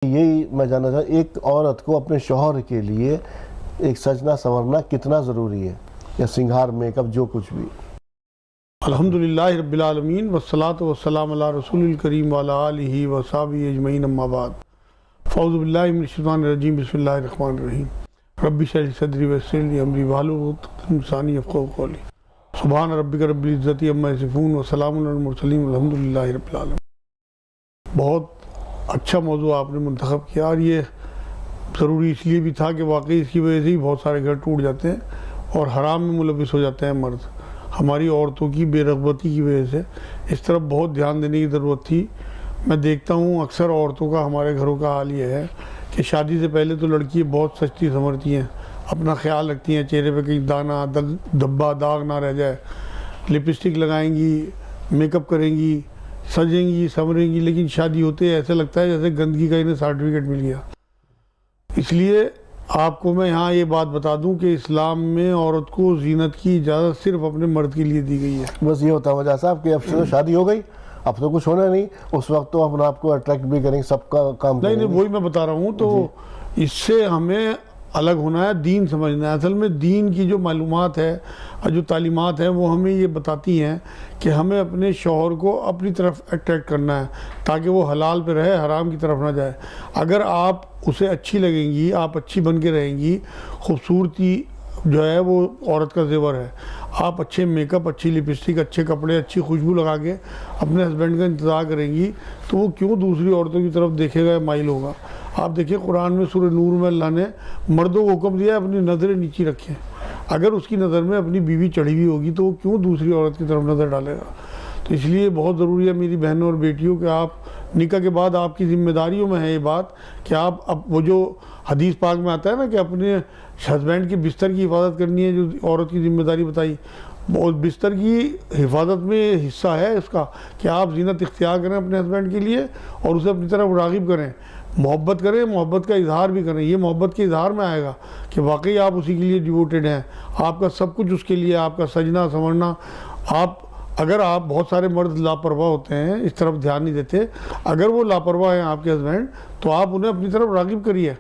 یہی میں جاننا چاہتا ہوں، ایک عورت کو اپنے شوہر کے لیے ایک سجنا سنورنا کتنا ضروری ہے، یا سنگھار میک اپ جو کچھ بھی؟ الحمدللہ رب العالمین والصلاة والسلام علی رسول الکریم وعلی آلہ وصحبہ اجمعین اما بعد فاعوذ باللہ من الشیطان الرجیم بسم اللہ الرحمن الرحیم رب اشرح لي صدری ویسر لي امری واحلل عقدۃ من لسانی یفقہوا قولی سبحان ربک رب العزۃ عما یصفون وسلام علی المرسلین والحمدللہ رب العالمین۔ بہت اچھا موضوع آپ نے منتخب کیا، اور یہ ضروری اس لیے بھی تھا کہ واقعی اس کی وجہ سے ہی بہت سارے گھر ٹوٹ جاتے ہیں اور حرام میں ملوث ہو جاتے ہیں مرد۔ ہماری عورتوں کی بے رغبتی کی وجہ سے اس طرف بہت دھیان دینے کی ضرورت تھی۔ میں دیکھتا ہوں اکثر عورتوں کا ہمارے گھروں کا حال یہ ہے کہ شادی سے پہلے تو لڑکی بہت سجتی سنورتی ہیں، اپنا خیال رکھتی ہیں، چہرے پہ کہیں دانہ دھبا داغ نہ رہ جائے، لپسٹک لگائیں گی، میک اپ کریں گی، سجیں گی سنوریں گی، لیکن شادی ہوتے ایسے لگتا ہے جیسے گندگی کا انہیں سرٹیفکیٹ مل گیا۔ اس لیے آپ کو میں یہاں یہ بات بتا دوں کہ اسلام میں عورت کو زینت کی اجازت صرف اپنے مرد کے لیے دی گئی ہے۔ بس یہ ہوتا ہے وجہ صاحب کہ اب سے تو شادی ہو گئی، اب تو کچھ ہونا نہیں، اس وقت تو اپنے آپ کو اٹریکٹ بھی کریں گے، سب کا کام کریں گے۔ نہیں وہی میں بتا رہا ہوں، تو اس سے ہمیں الگ ہونا ہے، دین سمجھنا ہے۔ اصل میں دین کی جو معلومات ہے اور جو تعلیمات ہیں وہ ہمیں یہ بتاتی ہیں کہ ہمیں اپنے شوہر کو اپنی طرف اٹریکٹ کرنا ہے تاکہ وہ حلال پہ رہے، حرام کی طرف نہ جائے۔ اگر آپ اسے اچھی لگیں گی، آپ اچھی بن کے رہیں گی، خوبصورتی جو ہے وہ عورت کا زیور ہے، آپ اچھے میک اپ، اچھی لپسٹک، اچھے کپڑے، اچھی خوشبو لگا کے اپنے ہسبینڈ کا انتظار کریں گی تو وہ کیوں دوسری عورتوں کی طرف دیکھے گا، مائل ہوگا۔ آپ دیکھیں قرآن میں سورہ نور میں اللہ نے مردوں کو حکم دیا ہے اپنی نظریں نیچی رکھیں۔ اگر اس کی نظر میں اپنی بیوی چڑھی ہوئی ہوگی تو وہ کیوں دوسری عورت کی طرف نظر ڈالے گا؟ تو اس لیے بہت ضروری ہے میری بہنوں اور بیٹیوں کہ آپ نکاح کے بعد آپ کی ذمہ داریوں میں ہے یہ بات کہ آپ اب وہ جو حدیث پاک میں آتا ہے نا کہ اپنے ہسبینڈ کے بستر کی حفاظت کرنی ہے، جو عورت کی ذمہ داری بتائی، اور بستر کی حفاظت میں حصہ ہے اس کا کہ آپ زینت اختیار کریں اپنے ہسبینڈ کے لیے اور اسے اپنی طرف راغب کریں، محبت کریں، محبت کا اظہار بھی کریں۔ یہ محبت کے اظہار میں آئے گا کہ واقعی آپ اسی کے لیے ڈیووٹیڈ ہیں، آپ کا سب کچھ اس کے لیے، آپ کا سجنا سنورنا۔ اگر آپ بہت سارے مرد لاپرواہ ہوتے ہیں، اس طرف دھیان نہیں دیتے، اگر وہ لاپرواہ ہیں آپ کے ہسبینڈ تو آپ انہیں اپنی طرف راغب کریے،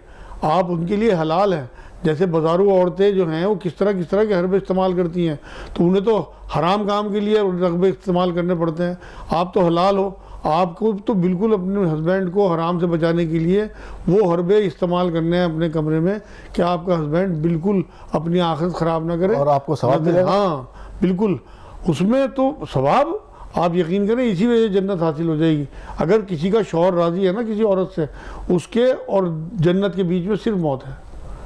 آپ ان کے لیے حلال ہیں۔ جیسے بازارو عورتیں جو ہیں وہ کس طرح کے حربے استعمال کرتی ہیں، تو انہیں تو حرام کام کے لیے رغبے استعمال کرنے پڑتے ہیں، آپ تو حلال ہو، آپ کو تو بالکل اپنے ہسبینڈ کو حرام سے بچانے کے لیے وہ حربے استعمال کرنے ہیں اپنے کمرے میں کہ آپ کا ہسبینڈ بالکل اپنی آخرت خراب نہ کرے، اور آپ کو ثواب ملے گا۔ ہاں بالکل، اس میں تو ثواب آپ یقین کریں اسی وجہ سے جنت حاصل ہو جائے گی۔ اگر کسی کا شوہر راضی ہے نا کسی عورت سے، اس کے اور جنت کے بیچ میں صرف موت ہے۔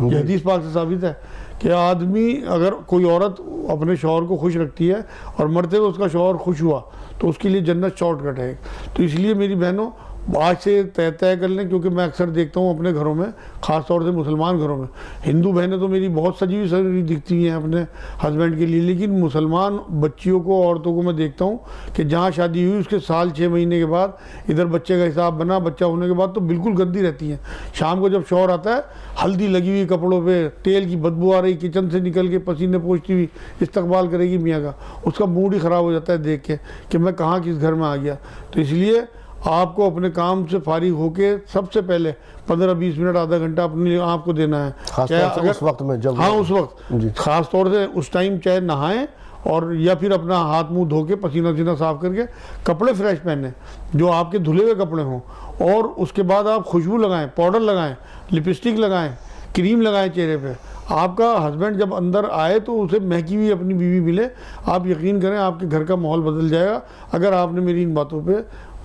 یہ حدیث پاک سے ثابت ہے کہ آدمی، اگر کوئی عورت اپنے شوہر کو خوش رکھتی ہے اور مرتے ہوئے اس کا شوہر خوش ہوا تو اس کے لیے جنت شارٹ کٹ ہے۔ تو اس لیے میری بہنوں آج سے طے کر لیں، کیونکہ میں اکثر دیکھتا ہوں اپنے گھروں میں، خاص طور سے مسلمان گھروں میں، ہندو بہنیں تو میری بہت سجی ہوئی سجی دکھتی ہیں اپنے ہسبینڈ کے لیے، لیکن مسلمان بچیوں کو، عورتوں کو میں دیکھتا ہوں کہ جہاں شادی ہوئی اس کے سال 6 مہینے کے بعد ادھر بچے کا حساب بنا، بچہ ہونے کے بعد تو بالکل گندی رہتی ہیں۔ شام کو جب شوہر آتا ہے، ہلدی لگی ہوئی کپڑوں پہ، تیل کی بدبو آ رہی، کچن سے نکل کے پسینے پوچھتی ہوئی استقبال کرے گی میاں کا، اس کا موڈ ہی خراب ہو جاتا ہے دیکھ کے کہ میں کہاں کس گھر میں آ گیا۔ تو اس لیے آپ کو اپنے کام سے فارغ ہو کے سب سے پہلے 15-20 منٹ، آدھا گھنٹہ اپنے آپ کو دینا ہے، خاص طور سے اس وقت میں جب اس وقت خاص طور سے اس ٹائم چاہے نہائیں اور یا پھر اپنا ہاتھ منہ دھو کے پسینہ صاف کر کے کپڑے فریش پہنیں جو آپ کے دھلے ہوئے کپڑے ہوں، اور اس کے بعد آپ خوشبو لگائیں، پاؤڈر لگائیں، لپسٹک لگائیں، کریم لگائیں چہرے پہ۔ آپ کا ہسبینڈ جب اندر آئے تو اسے مہکی ہوئی اپنی بیوی ملے، آپ یقین کریں آپ کے گھر کا ماحول بدل جائے گا اگر آپ نے میری ان باتوں پہ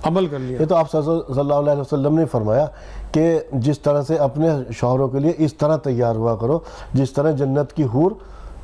عمل کر لیا۔ یہ تو آپ صلی اللہ علیہ وسلم نے فرمایا کہ جس طرح سے اپنے شوہروں کے لیے اس طرح تیار ہوا کرو جس طرح جنت کی حور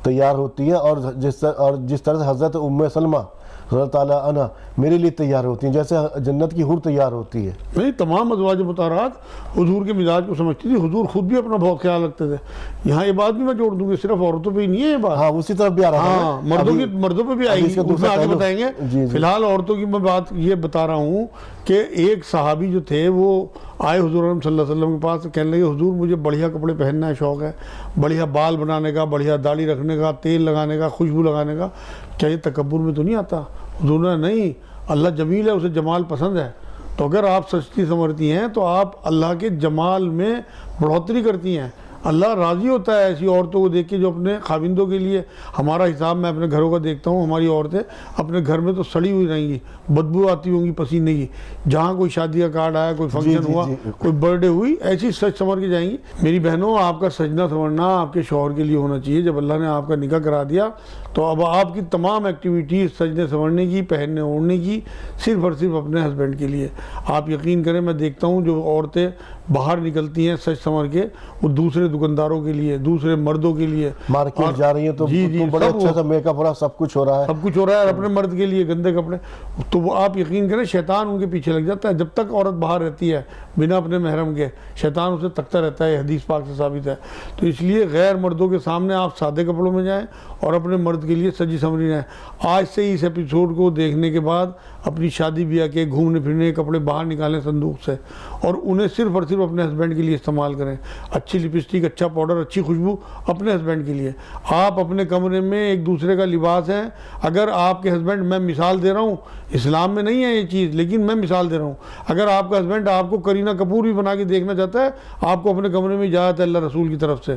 تیار ہوتی ہے، اور جس طرح سے حضرت ام سلمہ رضی اللہ تعالیٰ عنہ میرے لیے تیار ہوتی ہیں، جیسے جنت کی حور تیار ہوتی ہے۔ نہیں، تمام ازواج مطہرات حضور کے مزاج کو سمجھتی تھی، حضور خود بھی اپنا بہت خیال رکھتے تھے۔ یہاں یہ بات بھی میں جوڑ دوں گی، صرف عورتوں پہ ہی نہیں ہے یہ بات، ہاں اسی طرف بھی آ رہا ہے، ہاں مردوں پہ بھی آئے گی، اس میں آگے بتائیں گے۔ فی الحال عورتوں کی میں بات یہ بتا رہا ہوں کہ ایک صحابی جو تھے وہ آئے حضور صلی اللہ علیہ وسلم کے پاس، کہنے لگے حضور مجھے بڑھیا کپڑے پہننا ہے شوق ہے، بڑھیا بال بنانے کا، بڑھیا داڑھی رکھنے کا، تیل لگانے کا، خوشبو لگانے کا، کیا یہ تکبر میں تو نہیں آتا؟ حضور نے نہیں، اللہ جمیل ہے، اسے جمال پسند ہے، تو اگر آپ سچتی سنورتی ہیں تو آپ اللہ کے جمال میں بڑھوتری کرتی ہیں. اللہ راضی ہوتا ہے ایسی عورتوں کو دیکھ کے جو اپنے خاوندوں کے لیے. ہمارا حساب میں اپنے گھروں کا دیکھتا ہوں, ہماری عورتیں اپنے گھر میں تو سڑی ہوئی رہیں گی, بدبو آتی ہوں گی پسینے کی. جہاں کوئی شادی کا کارڈ آیا, کوئی فنکشن ہوا, کوئی برتھ ڈے ہوئی, ایسی سج سنور کے جائیں گی. میری بہنوں, آپ کا سجنا سنورنا آپ کے شوہر کے لیے ہونا چاہیے. جب اللہ نے آپ کا نکاح کرا دیا تو اب آپ کی تمام ایکٹیویٹیز سجنے سنورنے کی, پہننے اوڑھنے کی, صرف اور صرف اپنے ہسبینڈ کے لیے. آپ یقین کریں, میں دیکھتا ہوں جو عورتیں باہر نکلتی ہیں سج سنور کے, وہ دوسرے دکانداروں کے لیے, دوسرے مردوں کے لیے مارکیٹ جا رہی ہیں تو بڑے اچھے سے میک اپ ہو رہا, سب کچھ ہو رہا ہے, سب کچھ ہو رہا ہے, اور اپنے مرد کے لیے گندے کپڑے. تو وہ آپ یقین کریں شیطان ان کے پیچھے لگ جاتا ہے. جب تک عورت باہر رہتی ہے بنا اپنے محرم کے, شیطان اسے تکتا رہتا ہے. حدیث پاک سے ثابت ہے. تو اس لیے غیر مردوں کے سامنے آپ سادے کپڑوں میں جائیں اور اپنے مرد کے لیے سجی سنوری رہیں. آج سے اس ایپیسوڈ کو دیکھنے کے بعد اپنی شادی بیاہ کے گھومنے پھرنے کے کپڑے باہر نکالیں صندوق سے, اور انہیں صرف اور صرف اپنے ہسبینڈ کے لیے استعمال کریں. اچھی لپسٹک, اچھا پاؤڈر, اچھی خوشبو اپنے ہسبینڈ کے لیے. آپ اپنے کمرے میں ایک دوسرے کا لباس ہیں. اگر آپ کے ہسبینڈ, میں مثال دے رہا ہوں, اسلام میں نہیں ہے یہ چیز لیکن میں مثال دے رہا ہوں, اگر آپ کا ہسبینڈ آپ کو کرینہ کپور بھی بنا کے دیکھنا چاہتا ہے, آپ کو اپنے کمرے میں اجازت ہے اللہ رسول کی طرف سے,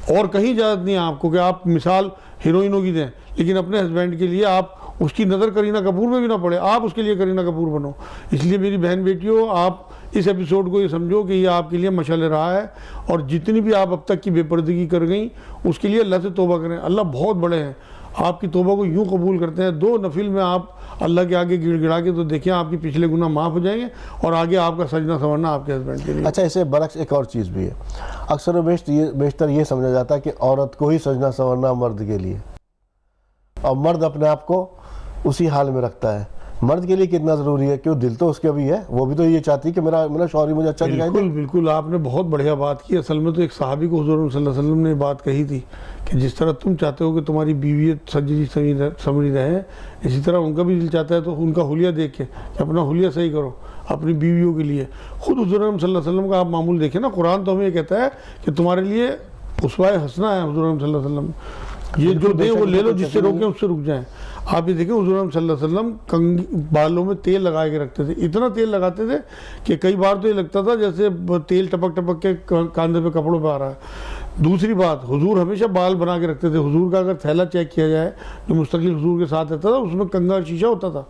اور کہیں اجازت نہیں ہے آپ کو کہ آپ مثال ہیروئنوں کی دیں, لیکن اپنے ہسبینڈ کے لیے آپ اس کی نظر کرینہ کپور میں بھی نہ پڑے, آپ اس کے لیے کرینہ کپور بنو. اس لیے میری بہن بیٹیوں, آپ اس ایپیسوڈ کو یہ سمجھو کہ یہ آپ کے لیے مشعل راہ ہے, اور جتنی بھی آپ اب تک کی بے پردگی کر گئیں اس کے لیے اللہ سے توبہ کریں. اللہ بہت بڑے ہیں, آپ کی توبہ کو یوں قبول کرتے ہیں. 2 نفل میں آپ اللہ کے آگے گڑ گڑا کے تو دیکھیں آپ کے پچھلے گناہ معاف ہو جائیں گے, اور آگے آپ کا سجنا سنورنا آپ کے ہسبینڈ کے لیے. اچھا, اسے برعکس ایک اور چیز بھی ہے. اکثر و بیشتر یہ سمجھا جاتا ہے کہ عورت کو ہی سجنا سنورنا مرد کے لیے, اور مرد اپنے آپ کو اسی حال میں رکھتا ہے. مرد کے لیے کتنا ضروری ہے, کیوں دل تو اس کا بھی ہے, وہ بھی تو یہ چاہتی ہے کہ میرا شوہر ہی مجھے اچھا دکھائی دے. بالکل بالکل, آپ نے بہت بڑھیا بات کی. اصل میں تو ایک صحابی کو حضور صلی اللہ علیہ وسلم نے بات کہی تھی کہ جس طرح تم چاہتے ہو کہ تمہاری بیوی سجی سنوری رہے, اسی طرح ان کا بھی دل چاہتا ہے تو ان کا حلیہ دیکھ کے کہ اپنا حلیہ صحیح کرو اپنی بیویوں کے لیے. خود حضور صلی اللہ علیہ وسلم کا آپ معمول دیکھیں نا, قرآن تو ہمیں یہ کہتا ہے کہ تمہارے لیے اسوہ حسنہ ہے. حضور صلی اللہ علیہ وسلم یہ جو دیں وہ لے لو, جس سے روکیں اس سے رک جائیں. آپ یہ دیکھیں حضور صلی اللہ علیہ وسلم بالوں میں تیل لگا کے رکھتے تھے, اتنا تیل لگاتے تھے کہ کئی بار تو یہ لگتا تھا جیسے تیل ٹپک ٹپک کے کاندھے پہ کپڑوں پہ آ رہا ہے. دوسری بات, حضور ہمیشہ بال بنا کے رکھتے تھے. حضور کا اگر تھیلا چیک کیا جائے جو مستقل حضور کے ساتھ رہتا تھا, اس میں کنگا اور شیشہ ہوتا تھا.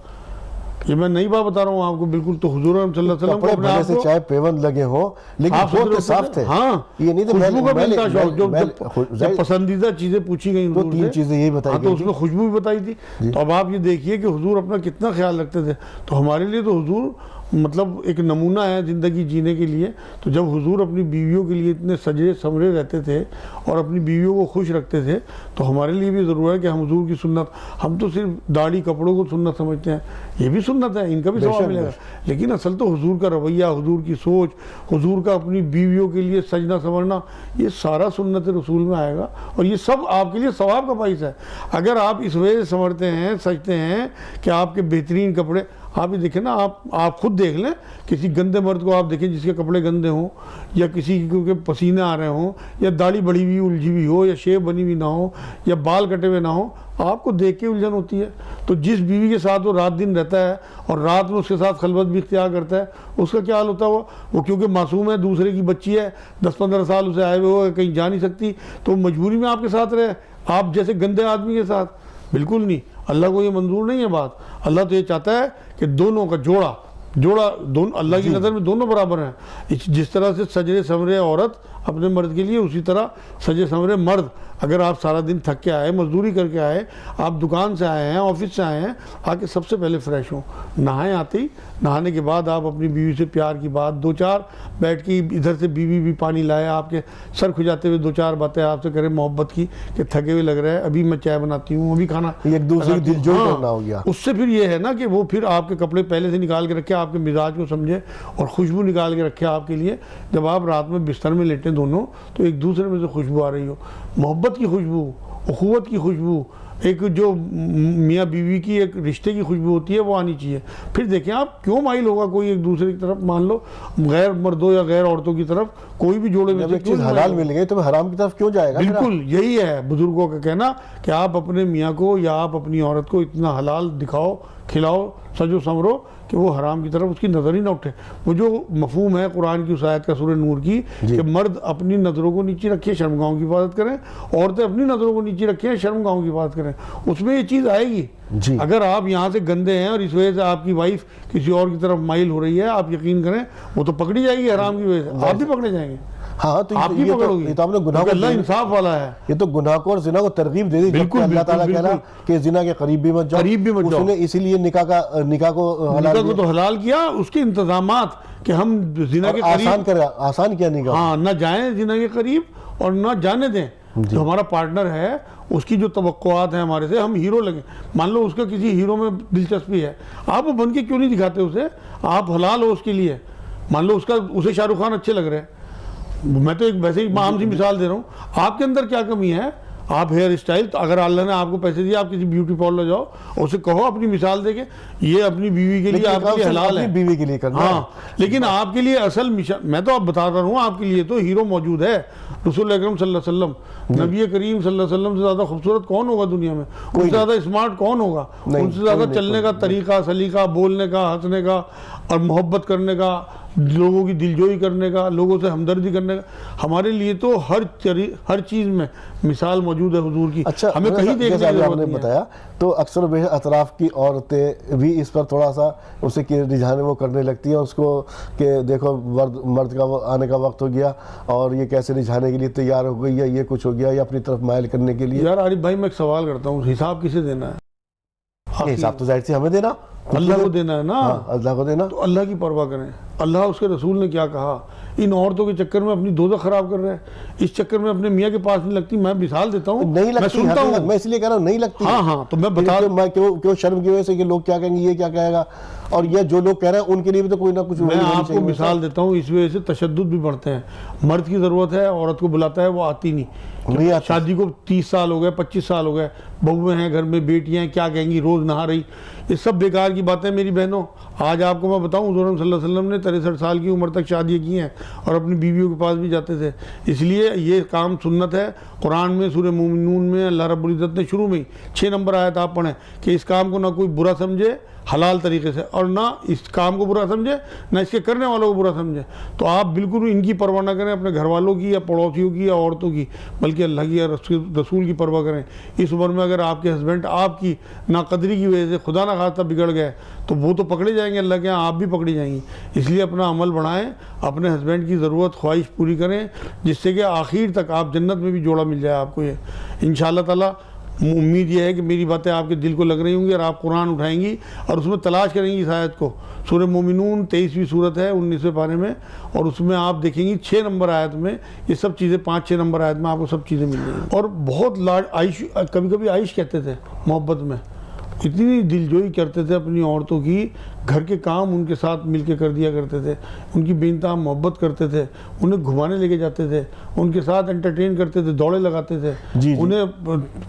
یہ میں نئی بات بتا رہا ہوں آپ کو بالکل. تو حضور صلی اللہ علیہ وسلم کپڑے بھلے سے چاہے پیوند لگے ہوں لیکن دھوتے صاف تھے. ہاں, یہ نہیں خوشبو کا ملتا شوق. جب پسندیدہ چیزیں پوچھی گئیں تو 3 چیزیں یہی بتائی تو اس میں خوشبو بھی بتائی تھی. تو اب آپ یہ دیکھیے کہ حضور اپنا کتنا خیال رکھتے تھے. تو ہمارے لیے تو حضور مطلب ایک نمونہ ہے زندگی جینے کے لیے. تو جب حضور اپنی بیویوں کے لیے اتنے سجے سمرے رہتے تھے اور اپنی بیویوں کو خوش رکھتے تھے, تو ہمارے لیے بھی ضرور ہے کہ ہم حضور کی سنت, ہم تو صرف داڑھی کپڑوں کو سنت سمجھتے ہیں, یہ بھی سنت ہے, ان کا بھی ثواب ملے گا. لیکن اصل تو حضور کا رویہ, حضور کی سوچ, حضور کا اپنی بیویوں کے لیے سجنا سنورنا, یہ سارا سنت رسول میں آئے گا, اور یہ سب آپ کے لیے ثواب کا باعث ہے. اگر آپ اس وجہ سے سنورتے ہیں, سجتے ہیں کہ آپ کے بہترین کپڑے, آپ یہ دیکھیں نا, آپ خود دیکھ لیں کسی گندے مرد کو آپ دیکھیں جس کے کپڑے گندے ہوں, یا کسی کے پسینے آ رہے ہوں, یا داڑھی بڑھی ہوئی الجھی ہوئی ہو, یا شیو بنی ہوئی نہ ہو, یا بال کٹے ہوئے نہ ہو, آپ کو دیکھ کے الجھن ہوتی ہے. تو جس بیوی کے ساتھ وہ رات دن رہتا ہے اور رات میں اس کے ساتھ خلوت بھی اختیار کرتا ہے, اس کا کیا حال ہوتا ہے. وہ کیونکہ معصوم ہے, دوسرے کی بچی ہے, 10-15 سال اسے آئے ہوئے ہو, کہیں جا نہیں سکتی, تو مجبوری میں آپ کے ساتھ رہے, آپ جیسے گندے آدمی کے ساتھ. بالکل نہیں, اللہ کو یہ منظور نہیں ہے بات. اللہ تو یہ چاہتا ہے کہ دونوں کا جوڑا دونوں اللہ کی نظر میں دونوں برابر ہیں. جس طرح سے سجے سنورے عورت اپنے مرد کے لیے, اسی طرح سجے سنورے مرد. اگر آپ سارا دن تھک کے آئے, مزدوری کر کے آئے, آپ دکان سے آئے ہیں, آفس سے آئے ہیں, آ کے سب سے پہلے فریش ہوں, نہائیں. آتے ہی نہانے کے بعد آپ اپنی بیوی سے پیار کی بات, 2-4 بیٹھ کے ادھر سے بیوی بھی پانی لائے, آپ کے سر کھجاتے ہوئے 2-4 باتیں آپ سے کریں محبت کی کہ تھکے ہوئے لگ رہے ہیں, ابھی میں چائے بناتی ہوں, ابھی کھانا, ایک دوسرے کی دل جوئی کرنا ہو گیا. اس سے پھر یہ ہے نا کہ وہ پھر آپ کے کپڑے پہلے سے نکال کے رکھے, آپ کے مزاج کو سمجھے, اور خوشبو نکال کے رکھے آپ کے لیے. جب آپ رات میں بستر میں لیٹیں دونوں, تو ایک دوسرے میں سے خوشبو آ رہی ہو, محبت کی خوشبو, اخوت کی خوشبو, ایک جو میاں بیوی کی ایک رشتے کی خوشبو ہوتی ہے وہ آنی چاہیے. پھر دیکھیں آپ کیوں مائل ہوگا کوئی ایک دوسرے کی طرف, مان لو غیر مردوں یا غیر عورتوں کی طرف, کوئی بھی جوڑے میں جب ایک چیز حلال مل گئی تو حرام کی طرف کیوں جائے گا. بالکل یہی ہے بزرگوں کا کہنا کہ آپ اپنے میاں کو یا آپ اپنی عورت کو اتنا حلال دکھاؤ کھلاؤ سجو سنورو کہ وہ حرام کی طرف اس کی نظر ہی نہ اٹھے. وہ جو مفہوم ہے قرآن کی اس آیت کا سورہ نور کی کہ مرد اپنی نظروں کو نیچے رکھے شرمگاہوں کی حفاظت کریں, عورتیں اپنی نظروں کو نیچے رکھیں شرمگاہوں کی حفاظت کریں, اس میں یہ چیز آئے گی. اگر آپ یہاں سے گندے ہیں اور اس وجہ سے آپ کی وائف کسی اور کی طرف مائل ہو رہی ہے, آپ یقین کریں وہ تو پکڑی جائے گی حرام کی وجہ سے, آپ بھی پکڑے جائیں گے. ہاں تو آپ بھی پکڑو گی, یہ تو آپ نے گناہ کو, اللہ انصاف والا ہے. یہ تو گناہ کو اور زنا کو ترغیب دے دی. بالکل, اللہ تعالیٰ کہہ رہا کہ زنا کے قریب بھی مت جاؤ, قریب بھی مت جاؤ. اس نے اسی لیے نکاح کو تو حلال کیا, اس کے انتظامات کہ ہم زنا کے قریب آسان کیا نکاح, ہاں نہ جائیں زنا کے قریب اور نہ جانے دیں. جو ہمارا پارٹنر ہے اس کی جو توقعات ہیں ہمارے سے, ہم ہیرو لگیں. مان لو اس کا کسی ہیرو میں دلچسپی ہے, آپ وہ بن کے کیوں نہیں دکھاتے اسے, آپ حلال ہو اس کے لیے. مان لو اسے شاہ رخ خان اچھے لگ رہے ہیں, میں تو ایک ویسے ہی عام سی مثال دے رہا ہوں, آپ کے اندر کیا کمی ہے, آپ ہیئر اسٹائل, اگر اللہ نے آپ کو پیسے دیے آپ کسی بیوٹی پارلر جاؤ اور اسے کہو اپنی مثال دے کے یہ اپنی بیوی کے لیے آپ کے لیے حلال ہے, بیوی کے لیے کرنا. ہاں لیکن آپ کے لیے اصل میں تو آپ بتا رہا ہوں, آپ کے لیے تو ہیرو موجود ہے. رسول اکرم صلی اللہ علیہ وسلم, نبی کریم صلی اللہ علیہ وسلم سے زیادہ خوبصورت کون ہوگا دنیا میں, ان سے زیادہ اسمارٹ کون ہوگا, ان سے زیادہ چلنے کا طریقہ سلیقہ, بولنے کا, ہنسنے کا اور محبت کرنے کا, لوگوں کی دلجوئی کرنے کا, لوگوں سے ہمدردی کرنے کا. ہمارے لیے تو ہر چیز میں مثال موجود ہے حضور کی. اچھا, ہمیں کہیں دیکھنے کی ضرورت نہیں ہے. بتایا تو اکثر و بیشتر اطراف کی عورتیں بھی اس پر تھوڑا سا اسے رجحان وہ کرنے لگتی ہیں اس کو کہ دیکھو مرد کا آنے کا وقت ہو گیا اور یہ کیسے رجھانے کے لیے تیار ہو گئی, یا یہ کچھ ہو گیا, یا اپنی طرف مائل کرنے کے لیے. یار عارف بھائی میں ایک سوال کرتا ہوں, حساب کسے دینا ہے؟ حساب تو ظاہر سے ہمیں دینا, اللہ کو دینا ہے نا. اللہ کو دینا. تو اللہ کی پرواہ کریں. اللہ اس کے رسول نے کیا کہا, ان عورتوں کے چکر میں اپنی دوزخ خراب کر رہے ہیں, اس چکر میں اپنے میاں کے پاس نہیں لگتی. میں مثال دیتا ہوں, نہیں لگتی, میں سنتا ہوں, میں اس لیے کہہ رہا ہوں نہیں لگتی. ہاں تو میں بتا میں کیوں شرم کی وجہ سے کہ لوگ کیا کہیں گے, یہ کیا کہے گا, اور یہ جو لوگ کہہ رہے ہیں ان کے لیے بھی تو کوئی نہ کچھ. میں آپ کو مثال دیتا ہوں, اس وجہ سے تشدد بھی بڑھتے ہیں. مرد کی ضرورت ہے, عورت کو بلاتا ہے, وہ آتی نہیں. شادی کو 30 سال ہو گئے, 25 سال ہو گئے, بہویں ہیں گھر میں, بیٹیاں ہیں, کیا کہیں گی, روز نہا رہی. یہ سب بیکار کی باتیں میری بہنوں. آج آپ کو میں بتاؤں, حضور صلی اللہ علیہ وسلم نے 63 سال کی عمر تک شادیاں کی ہیں اور اپنی بیویوں کے پاس بھی جاتے تھے. اس لیے یہ کام سنت ہے. قرآن میں سورہ مومنون میں اللہ رب العزت نے شروع میں ہی 6 نمبر آیت آپ پڑھیں کہ اس کام کو نہ کوئی برا سمجھے حلال طریقے سے, اور نہ اس کام کو برا سمجھے, نہ اس کے کرنے والوں کو برا سمجھے. تو آپ بالکل ان کی پرواہ نہ کریں, اپنے گھر والوں کی یا پڑوسیوں کی یا عورتوں کی, بلکہ اللہ کی یا رسول کی پرواہ کریں. اس عمر میں اگر آپ کے ہسبینڈ آپ کی ناقدری کی وجہ سے خدا نہ خواستہ بگڑ گئے تو وہ تو پکڑے جائیں گے اللہ کے یہاں, آپ بھی پکڑی جائیں گی. اس لیے اپنا عمل بڑھائیں, اپنے ہسبینڈ کی ضرورت خواہش پوری کریں, جس سے کہ آخر تک آپ جنت میں بھی جوڑا مل جائے آپ کو. یہ انشاءاللہ تعالیٰ امید یہ ہے کہ میری باتیں آپ کے دل کو لگ رہی ہوں گی اور آپ قرآن اٹھائیں گی اور اس میں تلاش کریں گی اس آیت کو. سورہ مومنون 23ویں سورت ہے 19ویں پارے میں, اور اس میں آپ دیکھیں گی 6 نمبر آیت میں یہ سب چیزیں, 5-6 نمبر آیت میں آپ کو سب چیزیں مل جائیں گی. اور بہت عائش, کبھی کبھی عائش کہتے تھے محبت میں, اتنی دلجوئی کرتے تھے اپنی عورتوں کی, گھر کے کام ان کے ساتھ مل کے کر دیا کرتے تھے, ان کی بے انتہا محبت کرتے تھے, انہیں گھمانے لے کے جاتے تھے, ان کے ساتھ انٹرٹین کرتے تھے, دوڑے لگاتے تھے, انہیں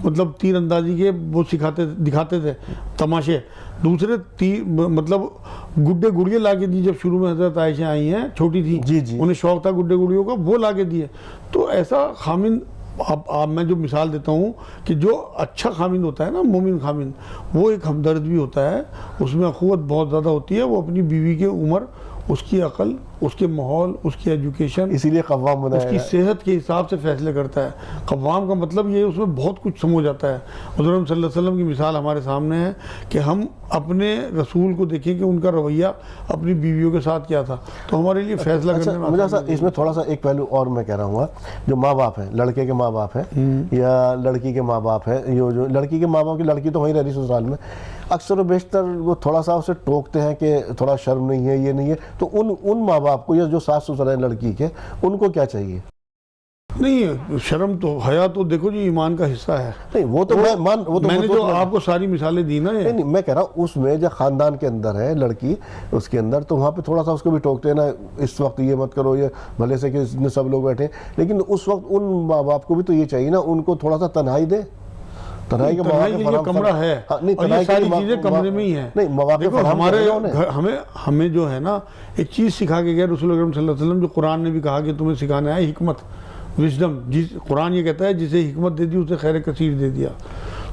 مطلب تیر اندازی کے وہ دکھاتے تھے تماشے. دوسرے مطلب گڈے گڑیے لا کے دی, جب شروع میں حضرت عائشہ آئی ہیں چھوٹی تھی, انہیں شوق تھا گڈے گڑیوں کا, وہ لا کے دیے. تو ایسا خامند, اب میں جو مثال دیتا ہوں کہ جو اچھا خامند ہوتا ہے نا, مومن خامند, وہ ایک ہمدرد بھی ہوتا ہے, اس میں اخوت بہت زیادہ ہوتی ہے. وہ اپنی بیوی کی عمر, اس کی عقل, اس کے ماحول, اس کی ایجوکیشن, اسی لیے قوام بنایا, اس کی صحت کے حساب سے فیصلے کرتا ہے. قوام کا مطلب یہ, اس میں بہت کچھ سمجھ آتا ہے. حضور صلی اللہ علیہ وسلم کی مثال ہمارے سامنے ہے کہ ہم اپنے رسول کو دیکھیں کہ ان کا رویہ اپنی بیویوں کے ساتھ کیا تھا, تو ہمارے لیے فیصلہ کرنے میں مجھے اس میں تھوڑا سا ایک پہلو اور میں کہہ رہا ہوں, جو ماں باپ ہیں, لڑکے کے ماں باپ ہیں یا لڑکی کے ماں باپ ہیں, جو لڑکی کے ماں باپ کی, لڑکی تو وہیں رہ رہی سسرال میں, اکثر و بیشتر وہ تھوڑا سا اسے ٹوکتے ہیں کہ تھوڑا شرم نہیں ہے, یہ نہیں ہے. تو ان ماں باپ کو, یا جو ساس سسر ہیں لڑکی کے, ان کو کیا چاہیے؟ نہیں, شرم تو حیا تو دیکھو جی ایمان کا حصہ ہے. نہیں وہ تو میں نے جو آپ کو ساری مثالیں دی نا, نہیں میں کہہ رہا ہوں اس میں جو خاندان کے اندر ہے لڑکی, اس کے اندر تو وہاں پہ تھوڑا سا اس کو بھی ٹوکتے ہیں نا, اس وقت یہ مت کرو, یہ بھلے سے کہ سب لوگ بیٹھے, لیکن اس وقت ان ماں باپ کو بھی تو یہ چاہیے نا, ان کو تھوڑا سا تنہائی دے. تنہائی کے لیے کمرہ ہے, اور یہ ساری چیزیں کمرے میں ہی ہیں. دیکھو ہمارے ہمیں جو ہے نا ایک چیز سکھا کے گیا رسول اکرم صلی اللہ علیہ وسلم, جو قرآن نے بھی کہا کہ تمہیں سکھانا ہے حکمت, وزڈم. قرآن یہ کہتا ہے جسے حکمت دے دی اسے خیر کثیر دے دیا.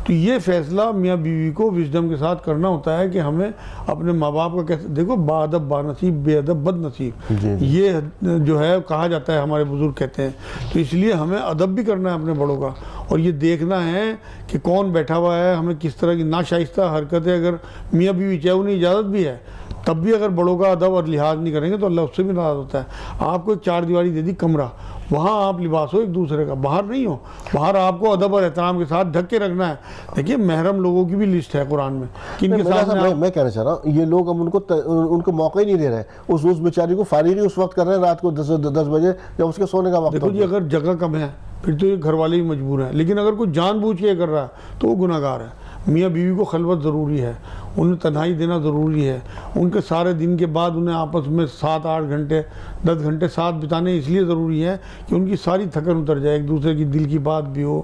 تو یہ فیصلہ میاں بیوی کو وزڈم کے ساتھ کرنا ہوتا ہے کہ ہمیں اپنے ماں باپ کا کیسے، دیکھو با ادب با نصیب، بے ادب بد نصیب، یہ جو ہے کہا جاتا ہے، ہمارے بزرگ کہتے ہیں. تو اس لیے ہمیں ادب بھی کرنا ہے اپنے بڑوں کا، اور یہ دیکھنا ہے کہ کون بیٹھا ہوا ہے، ہمیں کس طرح کی ناشائستہ حرکتیں اگر میاں بیوی چاہے انہیں اجازت بھی ہے تب بھی اگر بڑوں کا ادب اور لحاظ نہیں کریں گے تو اللہ اس سے بھی ناراض ہوتا ہے. آپ کو ایک 4 دیواری دے دی کمرہ، وہاں آپ لباس ہو ایک دوسرے کا، باہر نہیں ہو. باہر آپ کو ادب اور احترام کے ساتھ ڈھک کے رکھنا ہے. دیکھیے محرم لوگوں کی بھی لسٹ ہے قرآن میں، کن کے سامنے میں کہنا چاہ رہا ہوں یہ لوگ اب ان کو موقع ہی نہیں دے رہے. اس بیچاری کو فارغ ہی اس وقت کر رہے ہیں رات کو 10 بجے جب اس کے سونے کا وقت. دیکھو جی اگر جگہ کم ہے پھر تو یہ گھر والے بھی مجبور ہیں، لیکن اگر کوئی جان بوجھ کے کر رہا ہے تو وہ گناہ گار ہے. میاں بیوی کو خلوت ضروری ہے، انہیں تنہائی دینا ضروری ہے. ان کے سارے دن کے بعد انہیں آپس میں 7-8 گھنٹے 10 گھنٹے ساتھ بتانے اس لیے ضروری ہے کہ ان کی ساری تھکن اتر جائے، ایک دوسرے کی دل کی بات بھی ہو،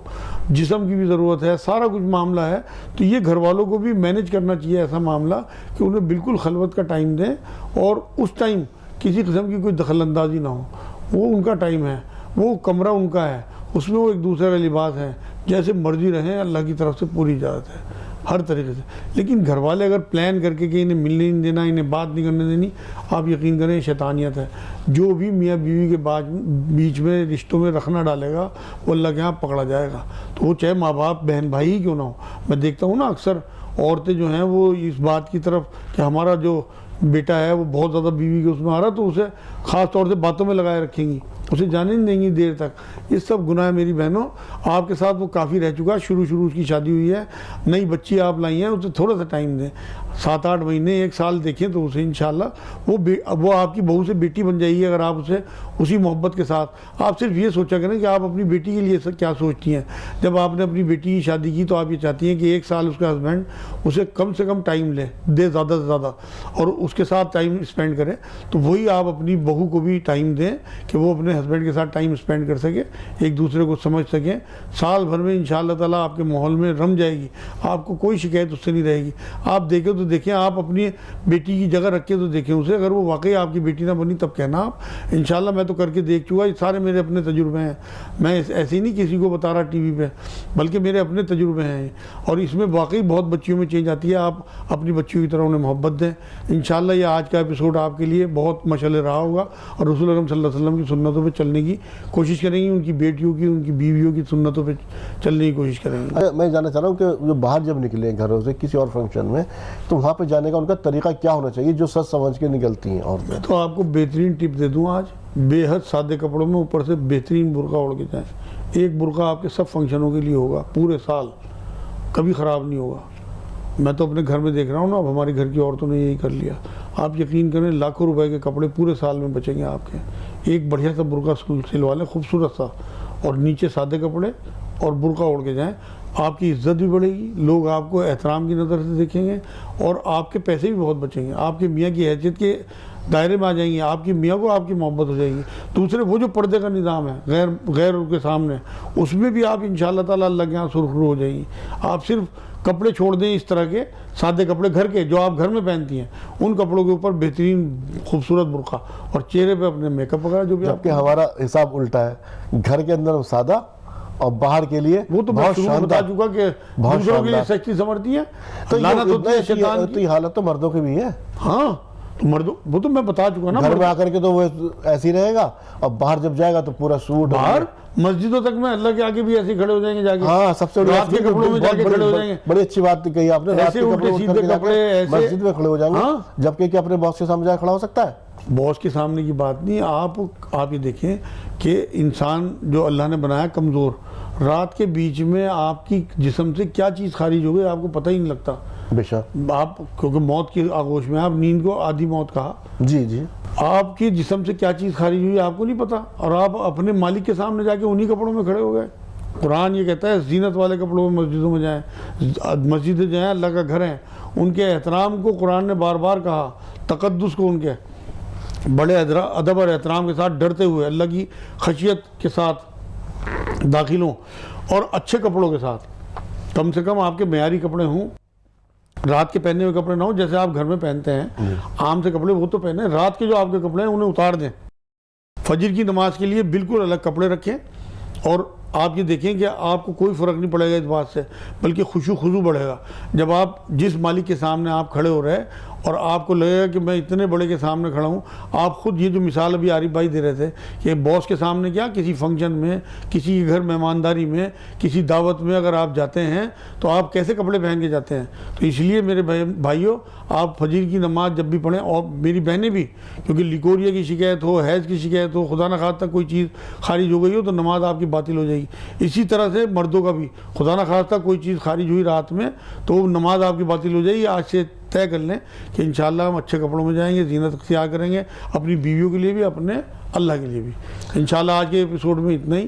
جسم کی بھی ضرورت ہے، سارا کچھ معاملہ ہے. تو یہ گھر والوں کو بھی مینیج کرنا چاہیے ایسا معاملہ کہ انہیں بالکل خلوت کا ٹائم دیں، اور اس ٹائم کسی قسم کی کوئی دخل اندازی نہ ہو. وہ ان کا ٹائم ہے، وہ کمرہ ان کا ہے، اس میں وہ ایک دوسرے کا لباس ہے، جیسے مرضی رہیں، اللہ کی طرف سے پوری اجازت ہے ہر طریقے سے. لیکن گھر والے اگر پلان کر کے کہ انہیں ملنے نہیں دینا، انہیں بات نہیں کرنے دینی، آپ یقین کریں شیطانیت ہے. جو بھی میاں بیوی کے بیچ میں رشتوں میں رکھنا ڈالے گا وہ اللہ کے یہاں پکڑا جائے گا. تو وہ چاہے ماں باپ بہن بھائی ہی کیوں نہ ہو. میں دیکھتا ہوں نا اکثر عورتیں جو ہیں وہ اس بات کی طرف کہ ہمارا جو بیٹا ہے وہ بہت زیادہ بیوی کے اس میں آ رہا، تو اسے خاص طور سے باتوں میں لگائے رکھیں گی، اسے جانے نہیں دیں گی دیر تک. یہ سب گناہ ہے میری بہنوں. آپ کے ساتھ وہ کافی رہ چکا، شروع اس کی شادی ہوئی ہے، نئی بچی آپ لائی ہیں، اسے تھوڑا سا ٹائم دیں، 7-8 مہینے 1 سال دیکھیں تو اسے انشاءاللہ وہ آپ کی بہو سے بیٹی بن جائے گی. اگر آپ اسے اسی محبت کے ساتھ، آپ صرف یہ سوچا کریں کہ آپ اپنی بیٹی کے لیے کیا سوچتی ہیں. جب آپ نے اپنی بیٹی کی شادی کی تو آپ یہ چاہتی ہیں کہ 1 سال اس کا ہسبینڈ اسے کم سے کم ٹائم دے زیادہ سے زیادہ، اور اس کے ساتھ ٹائم اسپینڈ کرے. تو وہی آپ اپنی بہو کو بھی ٹائم دیں کہ وہ اپنے ہسبینڈ کے ساتھ ٹائم اسپینڈ کر سکے، ایک دوسرے کو سمجھ سکیں. سال بھر میں انشاءاللہ تعالیٰ آپ کے ماحول میں رم جائے گی، آپ کو کوئی شکایت اس سے نہیں رہے گی. آپ دیکھیں تو دیکھیں، آپ اپنی بیٹی کی جگہ رکھ کے تو دیکھیں اسے. اگر وہ واقعی آپ کی بیٹی نہ بنی تب کہنا آپ. انشاءاللہ میں تو کر کے دیکھ چکا، یہ سارے میرے اپنے تجربے ہیں. میں ایسے ہی نہیں کسی کو بتا رہا ٹی وی پہ، بلکہ میرے اپنے تجربے ہیں. اور اس میں واقعی بہت بچیوں میں چینج آتی ہے. آپ اپنی بچیوں کی طرح انہیں محبت دیں. انشاءاللہ یہ آج کا ایپیسوڈ آپ کے لیے بہت مشعل رہا ہوگا، اور رسول اکرم صلی اللہ علیہ وسلم کی سنتوں پہ چلنے کی کوشش کریں گی، ان کی بیٹیوں کی، ان کی بیویوں کی سنتوں پہ چلنے کی کوشش کریں گے. میں جاننا چاہ رہا ہوں کہ جو باہر جب نکلے ہیں گھروں سے کسی اور فنکشن میں، تو وہاں پہ جانے کا ان کا طریقہ کیا ہونا چاہیے جو سچ سمجھ کے نکلتی ہیں عورتیں؟ تو آپ کو بہترین ٹپ دے دوں آج، بے حد سادے کپڑوں میں اوپر سے بہترین برقع اوڑھ کے جائیں. ایک برقع آپ کے سب فنکشنوں کے لیے ہوگا، پورے سال کبھی خراب نہیں ہوگا. میں تو اپنے گھر میں دیکھ رہا ہوں نا، اب ہماری گھر کی عورتوں نے یہی کر لیا. آپ یقین کریں لاکھوں روپے کے کپڑے پورے سال میں بچیں گے آپ کے. ایک بڑھیا سا برقع سلوا لیں، خوبصورت سا، اور نیچے سادے کپڑے اور برقع اوڑھ کے جائیں. آپ کی عزت بھی بڑھے گی، لوگ آپ کو احترام کی نظر سے دیکھیں گے، اور آپ کے پیسے بھی بہت بچیں گے. آپ کے میاں کی حیثیت کے دائرے میں آ جائیں گے، آپ کی میاں کو آپ کی محبت ہو جائے گی. دوسرے وہ جو پردے کا نظام ہے غیر کے سامنے، اس میں بھی آپ انشاءاللہ تعالیٰ اللہ کے یہاں سرخرو ہو جائیں گی. آپ صرف کپڑے چھوڑ دیں اس طرح کے سادے کپڑے گھر کے جو آپ گھر میں پہنتی ہیں، ان کپڑوں کے اوپر بہترین خوبصورت برقع، اور چہرے پہ اپنے میک اپ وغیرہ جو بھی. جبکہ ہمارا حساب الٹا ہے، گھر کے اندر سادہ اور باہر کے لیے وہ تو میں شروع میں بتا چکا کہ دوسروں کے لیے سچی سمجھتی ہیں. تو یہ حالت تو مردوں کی بھی ہے. ہاں تو مردوں، وہ تو میں بتا چکا نا. گھر میں آ کر کے تو وہ ایسے ہی رہے گا، اور باہر جب جائے گا تو پورا سوٹ. باہر مسجدوں تک میں اللہ کے آگے بھی ایسے کھڑے ہو جائیں گے جا کے. ہاں سب سے رات کے کپڑوں میں جا کے کھڑے ہو جائیں گے. بڑی اچھی بات کہی آپ نے، رات کے کپڑے مسجد میں کھڑے ہو جائیں گے. جبکہ کہ اپنے باس کے سامنے جا کھڑا ہو سکتا ہے؟ باس کے سامنے کی بات نہیں. آپ یہ دیکھیں کہ انسان جو اللہ نے بنایا کمزور، رات کے بیچ میں آپ کی جسم سے کیا چیز خارج ہو گئی آپ کو پتہ ہی نہیں لگتا. بے شک. آپ کیونکہ موت کی آغوش میں، آپ نیند کو آدھی موت کہا. جی جی. آپ کی جسم سے کیا چیز خارج ہوئی آپ کو نہیں پتا، اور آپ اپنے مالک کے سامنے جا کے انہی کپڑوں میں کھڑے ہو گئے. قرآن یہ کہتا ہے زینت والے کپڑوں میں مسجدوں میں جائیں. مسجدیں جو ہیں اللہ کا گھر ہیں، ان کے احترام کو قرآن نے بار بار کہا، تقدس کو ان کے بڑے ادب اور احترام کے ساتھ ڈرتے ہوئے اللہ کی خشیت کے ساتھ داخل ہوں، اور اچھے کپڑوں کے ساتھ. کم سے کم آپ کے معیاری کپڑے ہوں، رات کے پہنے ہوئے کپڑے نہ ہوں جیسے آپ گھر میں پہنتے ہیں عام سے کپڑے، وہ تو پہنے. رات کے جو آپ کے کپڑے ہیں انہیں اتار دیں. فجر کی نماز کے لیے بالکل الگ کپڑے رکھیں، اور آپ یہ دیکھیں کہ آپ کو کوئی فرق نہیں پڑے گا اس بات سے، بلکہ خشوع خضوع بڑھے گا جب آپ جس مالک کے سامنے آپ کھڑے ہو رہے ہیں اور آپ کو لگے گا کہ میں اتنے بڑے کے سامنے کھڑا ہوں. آپ خود یہ جو مثال ابھی عارف بھائی دے رہے تھے کہ باس کے سامنے کیا، کسی فنکشن میں، کسی کے گھر مہمانداری میں، کسی دعوت میں اگر آپ جاتے ہیں تو آپ کیسے کپڑے پہن کے جاتے ہیں. تو اس لیے میرے بھائیوں، آپ فجر کی نماز جب بھی پڑھیں، اور میری بہنیں بھی، کیونکہ لیکوریا کی شکایت ہو، حیض کی شکایت ہو، خدا نخواستہ کوئی چیز خارج ہو گئی ہو تو نماز آپ کی باطل ہو جائے گی. اسی طرح سے مردوں کا بھی خدا نخواستہ کوئی چیز خارج ہوئی رات میں تو نماز آپ کی باطل ہو جائے گی. آج سے طے کر لیں کہ انشاءاللہ ہم اچھے کپڑوں میں جائیں گے، زینت اختیار کریں گے، اپنی بیویوں کے لیے بھی، اپنے اللہ کے لیے بھی. انشاءاللہ آج کے ایپیسوڈ میں اتنا ہی.